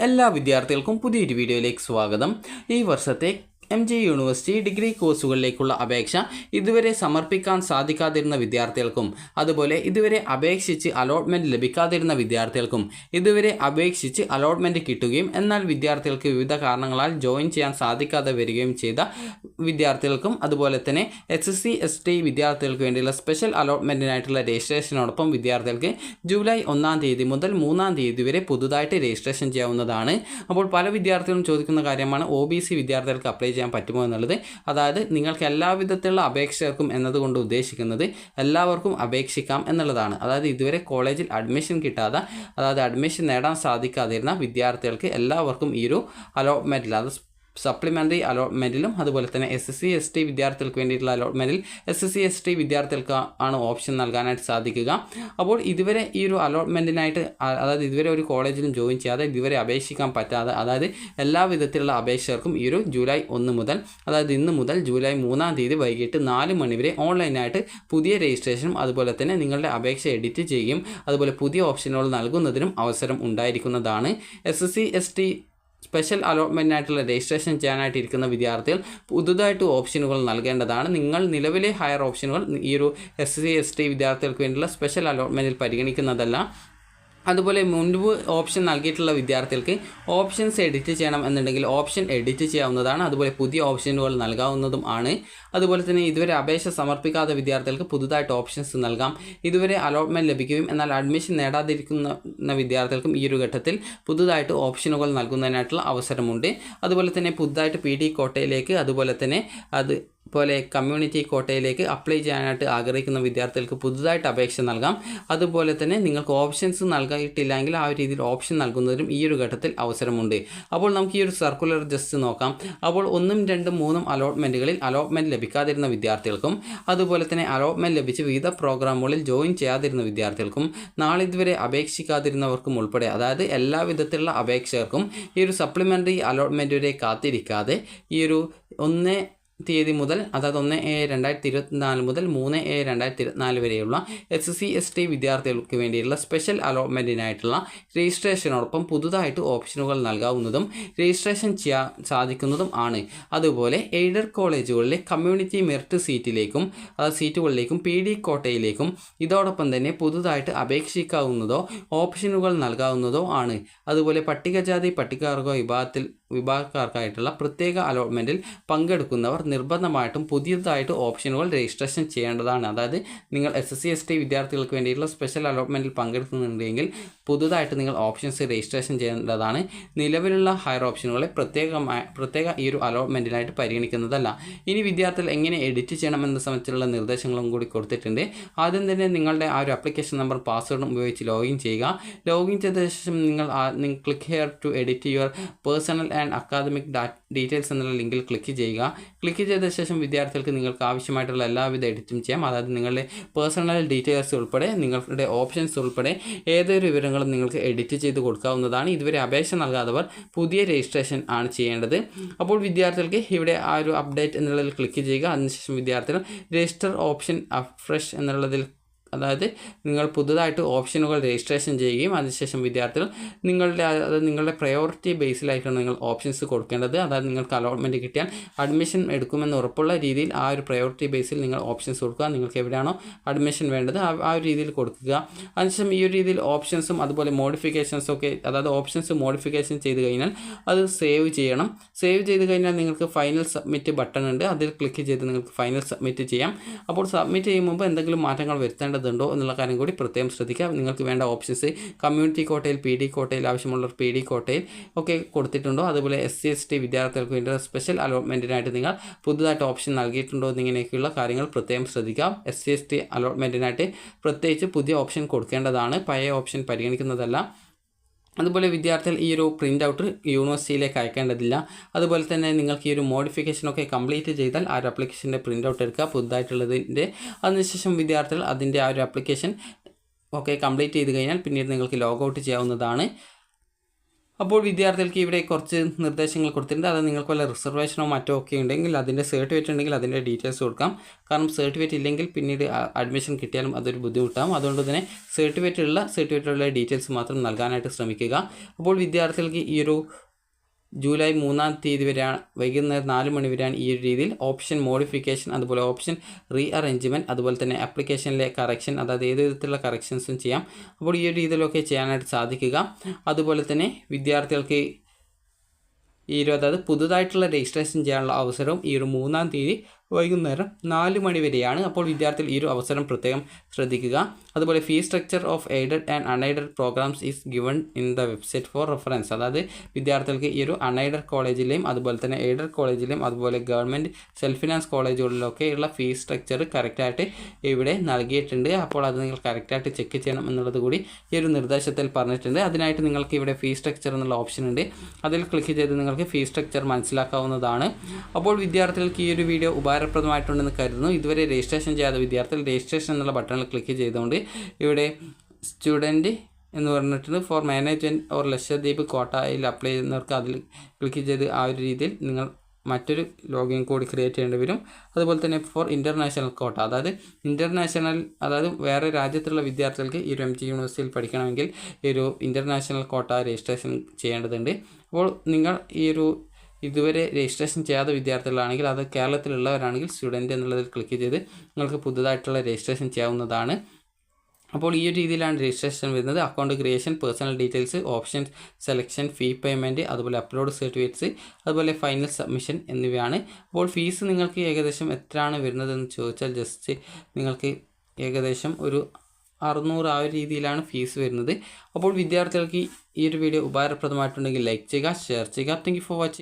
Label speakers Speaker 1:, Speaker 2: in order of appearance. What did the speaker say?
Speaker 1: എല്ലാ വിദ്യാർത്ഥികൾക്കും പുതിയൊരു വീഡിയോയിലേക്ക് സ്വാഗതം. ഈ വർഷത്തെ MG യൂണിവേഴ്സിറ്റി ഡിഗ്രി കോഴ്സുകളിലേക്കുള്ള അപേക്ഷ ഇതുവരെ സമർപ്പിക്കാൻ സാധിക്കാതിരുന്ന വിദ്യാർത്ഥികൾക്കും അതുപോലെ ഇതുവരെ അപേക്ഷിച്ച് അലോട്ട്മെൻറ്റ് ലഭിക്കാതിരുന്ന വിദ്യാർത്ഥികൾക്കും ഇതുവരെ അപേക്ഷിച്ച് അലോട്ട്മെൻറ്റ് കിട്ടുകയും എന്നാൽ വിദ്യാർത്ഥികൾക്ക് വിവിധ കാരണങ്ങളാൽ ജോയിൻ ചെയ്യാൻ സാധിക്കാതെ വരികയും ചെയ്ത വിദ്യാർത്ഥികൾക്കും അതുപോലെ തന്നെ SSC ST വിദ്യാർത്ഥികൾക്ക് വേണ്ടിയുള്ള സ്പെഷ്യൽ അലോട്ട്മെൻറ്റിനായിട്ടുള്ള രജിസ്ട്രേഷനോടൊപ്പം വിദ്യാർത്ഥികൾക്ക് ജൂലൈ 1-ാം തീയതി മുതൽ 3-ാം തീയതി വരെ പുതുതായിട്ട് രജിസ്ട്രേഷൻ ചെയ്യാവുന്നതാണ്. അപ്പോൾ പല വിദ്യാർത്ഥികളും ചോദിക്കുന്ന കാര്യമാണ് OBC വിദ്യാർത്ഥികൾക്ക് അപ്ലൈ ചെയ്യാൻ പറ്റുമോ എന്നുള്ളത്. അതായത് നിങ്ങൾക്ക് എല്ലാവിധത്തിലുള്ള അപേക്ഷകർക്കും എന്നതുകൊണ്ട് ഉദ്ദേശിക്കുന്നത് എല്ലാവർക്കും അപേക്ഷിക്കാം എന്നുള്ളതാണ്. അതായത് ഇതുവരെ കോളേജിൽ അഡ്മിഷൻ കിട്ടാതെ അതായത് അഡ്മിഷൻ നേടാൻ സാധിക്കാതിരുന്ന വിദ്യാർത്ഥികൾക്ക് എല്ലാവർക്കും ഈ ഒരു അലോട്ട്മെൻറ്റിൽ അത് സപ്ലിമെൻ്ററി അലോട്ട്മെൻറ്റിലും അതുപോലെ തന്നെ SSC ST വിദ്യാർത്ഥികൾക്ക് വേണ്ടിയിട്ടുള്ള അലോട്ട്മെൻറ്റിൽ SSC ST വിദ്യാർത്ഥികൾക്ക് ആണ് ഓപ്ഷൻ നൽകാനായിട്ട് സാധിക്കുക. അപ്പോൾ ഇതുവരെ ഈ ഒരു അലോട്ട്മെൻറ്റിനായിട്ട് അതായത് ഇതുവരെ ഒരു കോളേജിലും ജോയിൻ ചെയ്യാതെ ഇതുവരെ അപേക്ഷിക്കാൻ പറ്റാതെ അതായത് എല്ലാ വിധത്തിലുള്ള അപേക്ഷകർക്കും ഈ ഒരു ജൂലൈ 1 മുതൽ അതായത് ഇന്ന് മുതൽ ജൂലൈ 3-ാം തീയതി വൈകിട്ട് 4 മണി വരെ ഓൺലൈനായിട്ട് പുതിയ രജിസ്ട്രേഷനും അതുപോലെ തന്നെ നിങ്ങളുടെ അപേക്ഷ എഡിറ്റ് ചെയ്യുകയും അതുപോലെ പുതിയ ഓപ്ഷനുകൾ നൽകുന്നതിനും അവസരം ഉണ്ടായിരിക്കുന്നതാണ്. SSC ST സ്പെഷ്യൽ അലോട്ട്മെൻറ്റിനായിട്ടുള്ള രജിസ്ട്രേഷൻ ചെയ്യാനായിട്ടിരിക്കുന്ന വിദ്യാർത്ഥികൾ പുതുതായിട്ട് ഓപ്ഷനുകൾ നൽകേണ്ടതാണ്. നിങ്ങൾ നിലവിലെ ഹയർ ഓപ്ഷനുകൾ ഈ ഒരു SSC ST വിദ്യാർത്ഥികൾക്ക് വേണ്ടിയുള്ള സ്പെഷ്യൽ അലോട്ട്മെൻറ്റിൽ പരിഗണിക്കുന്നതല്ല. അതുപോലെ മുൻപ് ഓപ്ഷൻ നൽകിയിട്ടുള്ള വിദ്യാർത്ഥികൾക്ക് ഓപ്ഷൻസ് എഡിറ്റ് ചെയ്യണം എന്നുണ്ടെങ്കിൽ ഓപ്ഷൻ എഡിറ്റ് ചെയ്യാവുന്നതാണ്. അതുപോലെ പുതിയ ഓപ്ഷനുകൾ നൽകാവുന്നതും ആണ്. അതുപോലെ തന്നെ ഇതുവരെ അപേക്ഷ സമർപ്പിക്കാത്ത വിദ്യാർത്ഥികൾക്ക് പുതുതായിട്ട് ഓപ്ഷൻസ് നൽകാം. ഇതുവരെ അലോട്ട്മെൻറ്റ് ലഭിക്കുകയും എന്നാൽ അഡ്മിഷൻ നേടാതിരിക്കുന്ന വിദ്യാർത്ഥികൾക്കും ഈ ഒരു ഘട്ടത്തിൽ പുതുതായിട്ട് ഓപ്ഷനുകൾ നൽകുന്നതിനായിട്ടുള്ള അവസരമുണ്ട്. അതുപോലെ തന്നെ പുതുതായിട്ട് PD കോട്ടയിലേക്ക് അതുപോലെ തന്നെ അതുപോലെ കമ്മ്യൂണിറ്റി കോട്ടയിലേക്ക് അപ്ലൈ ചെയ്യാനായിട്ട് ആഗ്രഹിക്കുന്ന വിദ്യാർത്ഥികൾക്ക് പുതുതായിട്ട് അപേക്ഷ നൽകാം. അതുപോലെ തന്നെ നിങ്ങൾക്ക് ഓപ്ഷൻസ് നൽകിയിട്ടില്ലെങ്കിൽ ആ ഒരു രീതിയിൽ ഓപ്ഷൻ നൽകുന്നതിനും ഈ ഒരു ഘട്ടത്തിൽ അവസരമുണ്ട്. അപ്പോൾ നമുക്ക് ഈ ഒരു സർക്കുലർ ജസ്റ്റ് നോക്കാം. അപ്പോൾ 1, 2, 3 അലോട്ട്മെൻറ്റുകളിൽ അലോട്ട്മെൻറ്റ് ലഭിക്കാതിരുന്ന വിദ്യാർത്ഥികൾക്കും അതുപോലെ തന്നെ അലോട്ട്മെൻറ്റ് ലഭിച്ച് വിവിധ പ്രോഗ്രാമുകളിൽ ജോയിൻ ചെയ്യാതിരുന്ന വിദ്യാർത്ഥികൾക്കും നാളിതുവരെ അപേക്ഷിക്കാതിരുന്നവർക്കും ഉൾപ്പെടെ അതായത് എല്ലാ വിധത്തിലുള്ള അപേക്ഷകർക്കും ഈ ഒരു സപ്ലിമെൻ്ററി അലോട്ട്മെൻറ്റ് വരെ കാത്തിരിക്കാതെ ഈ ഒരു 1 തീയതി മുതൽ അതായത് 1/7/2024 മുതൽ 3/7/2024 വരെയുള്ള SSC ST വിദ്യാർത്ഥികൾക്ക് വേണ്ടിയുള്ള സ്പെഷ്യൽ അലോട്ട്മെൻറ്റിനായിട്ടുള്ള രജിസ്ട്രേഷനോടൊപ്പം പുതുതായിട്ട് ഓപ്ഷനുകൾ നൽകാവുന്നതും രജിസ്ട്രേഷൻ ചെയ്യാൻ സാധിക്കുന്നതും ആണ്. അതുപോലെ എയ്ഡഡ് കോളേജുകളിലെ കമ്മ്യൂണിറ്റി മെറിറ്റ് സീറ്റുകളിലേക്കും PD കോട്ടയിലേക്കും ഇതോടൊപ്പം തന്നെ പുതുതായിട്ട് അപേക്ഷിക്കാവുന്നതോ ഓപ്ഷനുകൾ നൽകാവുന്നതോ ആണ്. അതുപോലെ പട്ടികജാതി പട്ടികവർഗ വിഭാഗക്കാർക്കായിട്ടുള്ള പ്രത്യേക അലോട്ട്മെൻറ്റിൽ പങ്കെടുക്കുന്നവർ നിർബന്ധമായിട്ടും പുതിയതായിട്ട് ഓപ്ഷനുകൾ രജിസ്ട്രേഷൻ ചെയ്യേണ്ടതാണ്. അതായത് നിങ്ങൾ SSC ST വിദ്യാർത്ഥികൾക്ക് വേണ്ടിയിട്ടുള്ള സ്പെഷ്യൽ അലോട്ട്മെൻറ്റിൽ പങ്കെടുക്കുന്നുണ്ടെങ്കിൽ പുതുതായിട്ട് നിങ്ങൾ ഓപ്ഷൻസ് രജിസ്ട്രേഷൻ ചെയ്യേണ്ടതാണ്. നിലവിലുള്ള ഹയർ ഓപ്ഷനുകളെ പ്രത്യേക ഈ ഒരു അലോട്ട്മെൻറ്റിനായിട്ട് പരിഗണിക്കുന്നതല്ല. ഇനി വിദ്യാർത്ഥികൾ എങ്ങനെ എഡിറ്റ് ചെയ്യണമെന്ന സംബന്ധിച്ചുള്ള നിർദ്ദേശങ്ങളും കൂടി കൊടുത്തിട്ടുണ്ട്. ആദ്യം തന്നെ നിങ്ങളുടെ ആ ഒരു ആപ്ലിക്കേഷൻ നമ്പർ പാസ്വേഡും ഉപയോഗിച്ച് ലോഗിൻ ചെയ്യുക. ലോഗിൻ ചെയ്ത ശേഷം നിങ്ങൾ click here to edit your personal and academic details എന്നുള്ള ലിങ്കിൽ ക്ലിക്ക് ചെയ്യുക. ക്ലിക്ക് ചെയ്ത ശേഷം വിദ്യാർത്ഥികൾക്ക് നിങ്ങൾക്ക് ആവശ്യമായിട്ടുള്ള എല്ലാവിധ എഡിറ്റും ചെയ്യാം. അതായത് നിങ്ങളുടെ പേഴ്സണൽ ഡീറ്റെയിൽസ് ഉൾപ്പെടെ നിങ്ങളുടെ ഓപ്ഷൻസ് ഉൾപ്പെടെ ഏതൊരു വിവരങ്ങളും നിങ്ങൾക്ക് എഡിറ്റ് ചെയ്ത് കൊടുക്കാവുന്നതാണ്. ഇതുവരെ അപേക്ഷ നൽകാത്തവർ പുതിയ രജിസ്ട്രേഷൻ ആണ് ചെയ്യേണ്ടത്. അപ്പോൾ വിദ്യാർത്ഥികൾക്ക് ഇവിടെ ആ ഒരു അപ്ഡേറ്റ് എന്നുള്ളതിൽ ക്ലിക്ക് ചെയ്യുക. അതിനുശേഷം വിദ്യാർത്ഥികൾ രജിസ്റ്റർ ഓപ്ഷൻ ഫ്രഷ് എന്നുള്ളതിൽ അതായത് നിങ്ങൾ പുതുതായിട്ട് ഓപ്ഷനുകൾ രജിസ്ട്രേഷൻ ചെയ്യുകയും അതിനുശേഷം വിദ്യാർത്ഥികൾ നിങ്ങളുടെ പ്രയോറിറ്റി ബേസിലായിട്ടാണ് നിങ്ങൾ ഓപ്ഷൻസ് കൊടുക്കേണ്ടത്. അതായത് നിങ്ങൾക്ക് അലോട്ട്മെൻറ്റ് കിട്ടിയാൽ അഡ്മിഷൻ എടുക്കുമെന്ന് ഉറപ്പുള്ള രീതിയിൽ ആ ഒരു പ്രയോറിറ്റി ബേസിൽ നിങ്ങൾ ഓപ്ഷൻസ് കൊടുക്കുക. നിങ്ങൾക്ക് എവിടെയാണോ അഡ്മിഷൻ വേണ്ടത് ആ ഒരു രീതിയിൽ കൊടുക്കുക. അതിനുശേഷം ഈ ഒരു രീതിയിൽ ഓപ്ഷൻസും അതുപോലെ മോഡിഫിക്കേഷൻസൊക്കെ അതായത് ഓപ്ഷൻസ് മോഡിഫിക്കേഷൻ ചെയ്ത് കഴിഞ്ഞാൽ അത് സേവ് ചെയ്യണം. സേവ് ചെയ്ത് കഴിഞ്ഞാൽ നിങ്ങൾക്ക് ഫൈനൽ സബ്മിറ്റ് ബട്ടൺ ഉണ്ട്. അതിൽ ക്ലിക്ക് ചെയ്ത് നിങ്ങൾക്ക് ഫൈനൽ സബ്മിറ്റ് ചെയ്യാം. അപ്പോൾ സബ്മിറ്റ് ചെയ്യുമ്പോൾ എന്തെങ്കിലും മാറ്റങ്ങൾ വരുത്തേണ്ടതുണ്ടോ എന്നുള്ള കാര്യം കൂടി പ്രത്യേകം ശ്രദ്ധിക്കുക. നിങ്ങൾക്ക് വേണ്ട ഓപ്ഷൻസ് കമ്മ്യൂണിറ്റി കോട്ടയിൽ PD കോട്ടയിൽ ആവശ്യമുള്ളവർ PD കോട്ടയിൽ ഒക്കെ കൊടുത്തിട്ടുണ്ടോ, അതുപോലെ SC ST വിദ്യാർത്ഥികൾക്ക് വേണ്ടി സ്പെഷ്യൽ അലോട്ട്മെൻറ്റിനായിട്ട് നിങ്ങൾ പുതുതായിട്ട് ഓപ്ഷൻ നൽകിയിട്ടുണ്ടോ എന്നിങ്ങനെയൊക്കെയുള്ള കാര്യങ്ങൾ പ്രത്യേകം ശ്രദ്ധിക്കാം. SC ST അലോട്ട്മെൻറ്റിനായിട്ട് പ്രത്യേകിച്ച് പുതിയ ഓപ്ഷൻ കൊടുക്കേണ്ടതാണ്. പഴയ ഓപ്ഷൻ പരിഗണിക്കുന്നതല്ല. അതുപോലെ വിദ്യാർത്ഥികൾ ഈ ഒരു പ്രിൻ്റ് ഔട്ട് യൂണിവേഴ്സിറ്റിയിലേക്ക് അയക്കേണ്ടതില്ല. അതുപോലെ തന്നെ നിങ്ങൾക്ക് ഈ ഒരു മോഡിഫിക്കേഷനൊക്കെ കംപ്ലീറ്റ് ചെയ്താൽ ആ ഒരു ആപ്ലിക്കേഷൻ്റെ പ്രിൻ്റ് ഔട്ട് എടുക്കുക പുതുതായിട്ടുള്ളതിൻ്റെ. അതിനുശേഷം വിദ്യാർത്ഥികൾ അതിൻ്റെ ആ ഒരു ആപ്ലിക്കേഷൻ ഒക്കെ കംപ്ലീറ്റ് ചെയ്ത് കഴിഞ്ഞാൽ പിന്നീട് നിങ്ങൾക്ക് ലോഗ് ഔട്ട് ചെയ്യാവുന്നതാണ്. അപ്പോൾ വിദ്യാർത്ഥികൾക്ക് ഇവിടെ കുറച്ച് നിർദ്ദേശങ്ങൾ കൊടുത്തിട്ടുണ്ട്. അത് നിങ്ങൾക്ക് വല്ല റിസർവേഷനോ മറ്റോ ഒക്കെ ഉണ്ടെങ്കിൽ അതിൻ്റെ സർട്ടിഫിക്കറ്റ് ഉണ്ടെങ്കിൽ അതിൻ്റെ ഡീറ്റെയിൽസ് കൊടുക്കാം. കാരണം സർട്ടിഫിക്കറ്റ് ഇല്ലെങ്കിൽ പിന്നീട് അഡ്മിഷൻ കിട്ടിയാലും അതൊരു ബുദ്ധിമുട്ടാകും. അതുകൊണ്ട് തന്നെ സർട്ടിഫിക്കറ്റുള്ള ഡീറ്റെയിൽസ് മാത്രം നൽകാനായിട്ട് ശ്രമിക്കുക. അപ്പോൾ വിദ്യാർത്ഥികൾക്ക് ഈ ഒരു ജൂലൈ 3-ാം തീയതി വരെയാണ്, വൈകുന്നേരം 4 മണി വരെയാണ് ഈ ഒരു രീതിയിൽ ഓപ്ഷൻ മോഡിഫിക്കേഷൻ, അതുപോലെ ഓപ്ഷൻ റീ അറേഞ്ച്മെൻറ്റ്, അതുപോലെ തന്നെ ആപ്ലിക്കേഷനിലെ കറക്ഷൻ, അതായത് ഏത് വിധത്തിലുള്ള കറക്ഷൻസും ചെയ്യാം. അപ്പോൾ ഈ ഒരു രീതിയിലൊക്കെ ചെയ്യാനായിട്ട് സാധിക്കുക. അതുപോലെ തന്നെ വിദ്യാർത്ഥികൾക്ക് അതായത് പുതുതായിട്ടുള്ള രജിസ്ട്രേഷൻ ചെയ്യാനുള്ള അവസരവും ഈ ഒരു 3-ാം തീയതി വൈകുന്നേരം 4 മണി വരെയാണ്. അപ്പോൾ വിദ്യാർത്ഥികൾ ഈ ഒരു അവസരം പ്രത്യേകം ശ്രദ്ധിക്കുക. അതുപോലെ fees structure of aided and unaided programs is given in the website for reference. അതായത് വിദ്യാർത്ഥികൾക്ക് ഈ ഒരു അൺഎയ്ഡഡ് കോളേജിലെയും അതുപോലെ തന്നെ എയ്ഡഡ് കോളേജിലെയും അതുപോലെ ഗവൺമെൻറ് സെൽഫ് ഫിനാൻസ് കോളേജുകളിലൊക്കെ ഉള്ള ഫീസ് സ്ട്രക്ചർ കറക്റ്റായിട്ട് ഇവിടെ നൽകിയിട്ടുണ്ട്. അപ്പോൾ അത് നിങ്ങൾ കറക്റ്റായിട്ട് ചെക്ക് ചെയ്യണം എന്നുള്ളത് കൂടി ഈ ഒരു നിർദ്ദേശത്തിൽ പറഞ്ഞിട്ടുണ്ട്. അതിനായിട്ട് നിങ്ങൾക്ക് ഇവിടെ ഫീസ് സ്ട്രക്ചർ എന്നുള്ള ഓപ്ഷൻ ഉണ്ട്. അതിൽ ക്ലിക്ക് ചെയ്ത് നിങ്ങൾക്ക് ഫീസ് സ്ട്രക്ചർ മനസ്സിലാക്കാവുന്നതാണ്. അപ്പോൾ വിദ്യാർത്ഥികൾക്ക് ഈ ഒരു വീഡിയോ ഉപകാരപ്രദമായിട്ടുണ്ടെന്ന് കരുതുന്നു. ഇതുവരെ രജിസ്ട്രേഷൻ ചെയ്യാത്ത വിദ്യാർത്ഥികൾ രജിസ്ട്രേഷൻ എന്നുള്ള ബട്ടണിൽ ക്ലിക്ക് ചെയ്തുകൊണ്ട് ഇവിടെ സ്റ്റുഡൻറ്റ് എന്ന് പറഞ്ഞിട്ടുണ്ട് ഫോർ മാനേജ്മെൻറ്റ് ഓർ ലക്ഷദ്വീപ് കോട്ടയിൽ അപ്ലൈ ചെയ്യുന്നവർക്ക് അതിൽ ക്ലിക്ക് ചെയ്ത് ആ ഒരു രീതിയിൽ നിങ്ങൾ മറ്റൊരു ലോഗിൻ കോഡ് ക്രിയേറ്റ് ചെയ്യേണ്ടി വരും. അതുപോലെ തന്നെ ഫോർ ഇൻ്റർനാഷണൽ കോട്ട, അതായത് വേറെ രാജ്യത്തുള്ള വിദ്യാർത്ഥികൾക്ക് ഈ ഒരു MG യൂണിവേഴ്സിറ്റിയിൽ പഠിക്കണമെങ്കിൽ ഈ ഒരു ഇൻ്റർനാഷണൽ കോട്ട രജിസ്ട്രേഷൻ ചെയ്യേണ്ടതുണ്ട്. അപ്പോൾ നിങ്ങൾ ഈ ഒരു ഇതുവരെ രജിസ്ട്രേഷൻ ചെയ്യാത്ത വിദ്യാർത്ഥികളാണെങ്കിൽ, അത് കേരളത്തിലുള്ളവരാണെങ്കിൽ സ്റ്റുഡൻറ്റ് എന്നുള്ളതിൽ ക്ലിക്ക് ചെയ്ത് നിങ്ങൾക്ക് പുതുതായിട്ടുള്ള രജിസ്ട്രേഷൻ ചെയ്യാവുന്നതാണ്. അപ്പോൾ ഈ ഒരു രീതിയിലാണ് രജിസ്ട്രേഷൻ വരുന്നത്. Account creation, personal details, option selection, ഫീ പേയ്മെൻറ്റ്, അതുപോലെ അപ്ലോഡ് സർട്ടിഫിക്കറ്റ്സ്, അതുപോലെ ഫൈനൽ സബ്മിഷൻ എന്നിവയാണ്. അപ്പോൾ ഫീസ് നിങ്ങൾക്ക് ഏകദേശം എത്രയാണ് വരുന്നതെന്ന് ചോദിച്ചാൽ ജസ്റ്റ് നിങ്ങൾക്ക് ഏകദേശം ഒരു 600 ആ ഒരു രീതിയിലാണ് ഫീസ് വരുന്നത്. അപ്പോൾ വിദ്യാർത്ഥികൾക്ക് ഈ ഒരു വീഡിയോ ഉപകാരപ്രദമായിട്ടുണ്ടെങ്കിൽ ലൈക്ക് ചെയ്യുക, ഷെയർ ചെയ്യുക. Thank you for watching.